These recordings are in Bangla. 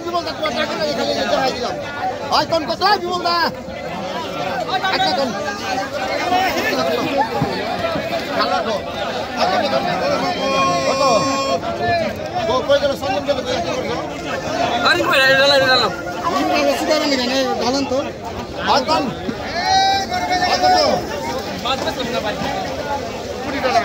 বিমল দা তোমার টাকা এখানে নিতে হয় দিলাম হয় কোন কত বিমল দা আচ্ছা কোন ভালো তো কত তো কই গেল সঙ্গম গেল আরে কই ডালা আমরা বেশি করে নি কেন ঢালন তো হয় কোন কত বাদ বেশ না ভাই 20 টাকা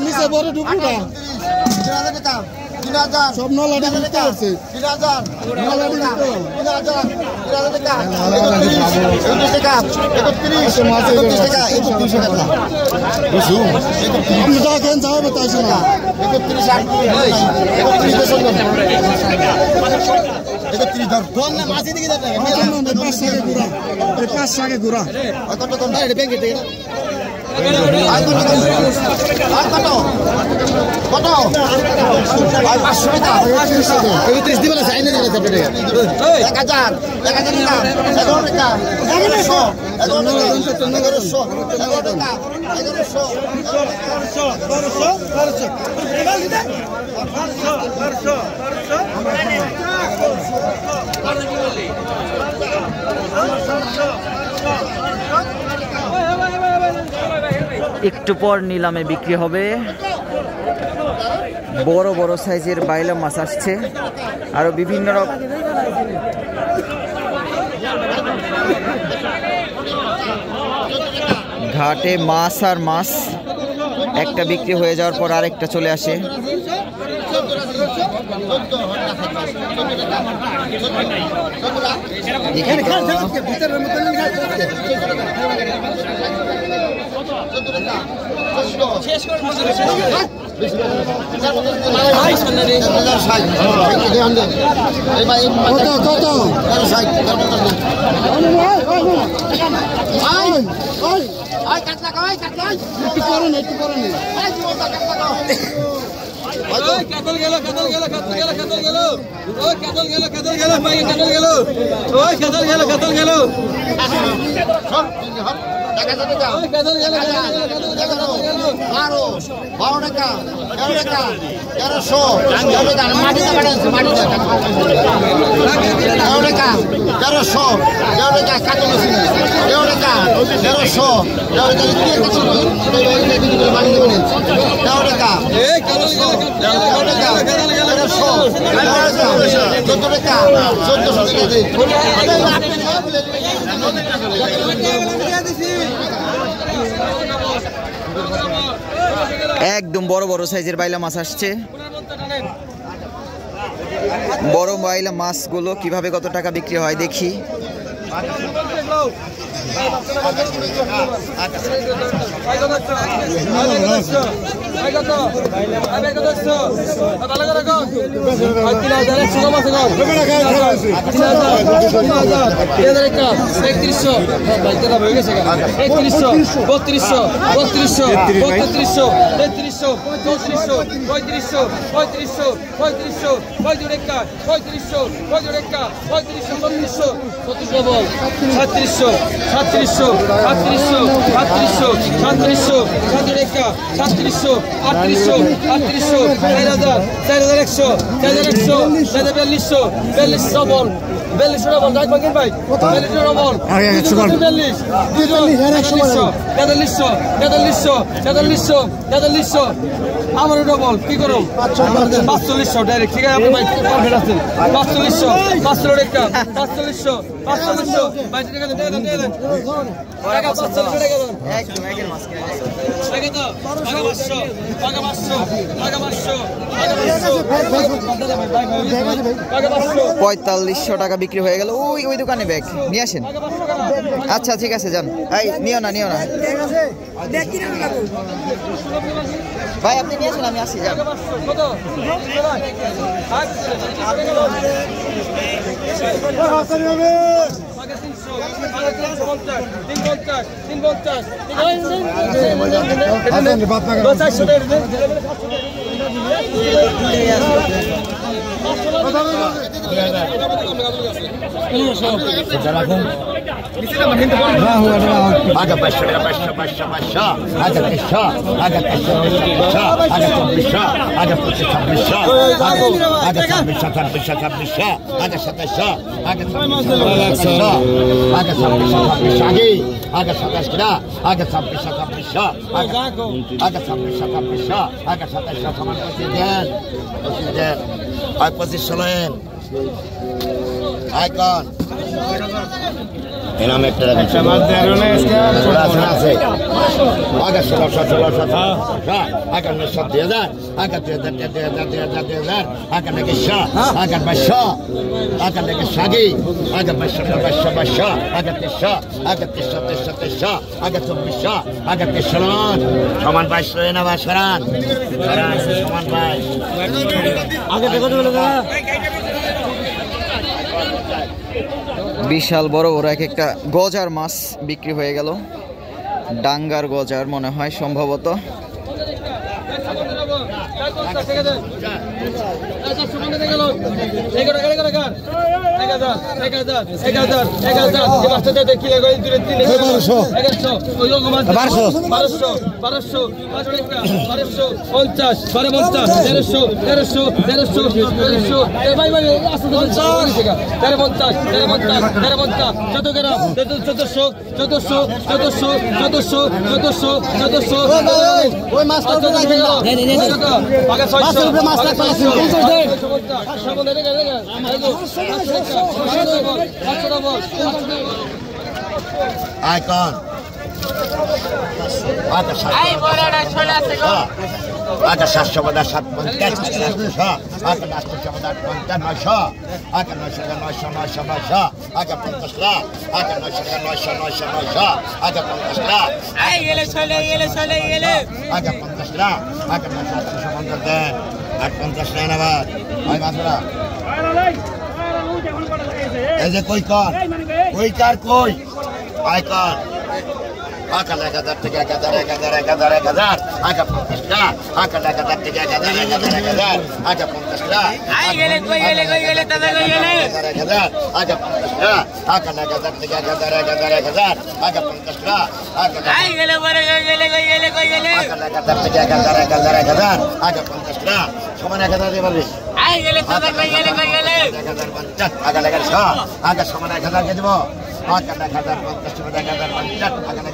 নিচে বড় ঢুকুটা সব নলাটি দিতে হচ্ছে 3000 নলাটি দিতে 3000 টাকা 31 টাকা 31 টাকা 31 টাকা বুঝু 31 টাকা কেন যাবে তাই শোনা 31 ধর ফোন না মাঝে দিকে দাও পাঁচ টাকা ঘুরা কত কত এটা ব্যাংকে থেকে কত কত 500 টাকা 31 দিবেন না চাইনা দিবেন আপনি 1000 টাকা 11 টাকা 1100 একটু পর নিলামে বিক্রি হবে। বড় বড় সাইজের বাইলা মাছ আসছে, আরো বিভিন্ন রকম ঘাটে মাছ আর মাছ একটা বিক্রি হয়ে যাওয়ার পর আরেকটা চলে আসে। একদম বড় বড় সাইজের বাইলা মাছ আসছে। বড় বাইলা মাছগুলো কিভাবে কত টাকা বিক্রি হয় দেখি। আমার ডবল কি করো 4500 ডাইরেক্ট ঠিক আছে আপনি ভাই পারফেক্ট আছেন 4500 500 টাকা 4500 ভাই টাকা দেন টাকা 4500 টাকা দেন একদম একের মাছ টাকা দাও টাকা 500 4500 টাকা বিক্রি হয়ে গেল। ওই দোকানে ব্যাগ নিয়ে আসেন। আচ্ছা ঠিক আছে যান। এই নিও না ভাই, আপনি নিয়ে আসেন, আমি আসি যান। আগে 500 টাকা 500 আগে 300 আগে 400 আগে 2400 আগে 2500 আগে 2600 আগে 2700 আগে 2600 আগে 2600 আগে 27 টাকা আগে 2600 আগে 2600 আগে 2700 সমান করতে দেন 2500 লেন আইকন এনাম একটা আছে আগে 1600 আগে 2000 আগে 2000 আগে নাকি আগে 2200 আগে নাকি সাগি আগে 2200 আগে 300 আগে 300 আগে 2400 আগে 300 সমান 2200 না বাসরান সমান 22 আগে দেখো বিশাল বড় বড় এক একটা গজার মাছ বিক্রি হয়ে গেল। ডাঙ্গার গজার মনে হয় সম্ভবত। আইকন আগে 750 আগে 750 আগে 950 আগে 900 আগে 50 লাখ আগে 900 আগে 50 লাখ আগে 50 লাখ আগে 900 সমান দেন 50 লাখ আবার ভাই মাছরা এই যে কই কার কই আইকন আগে 1000 থেকে 1000 আগে 50 লাখ আগে 1000 থেকে 1000 আগে 50 লাখ আগে 50 লাখ আগে 1000 থেকে 1000 আগে 50 লাখ আগে 1000 থেকে 1000 আগে 50 লাখ সমান 1000 দিয়ে পারবি আগে 1000 সমান 1000 কে দিব আগে 1050 আগে 1050 আগে 1000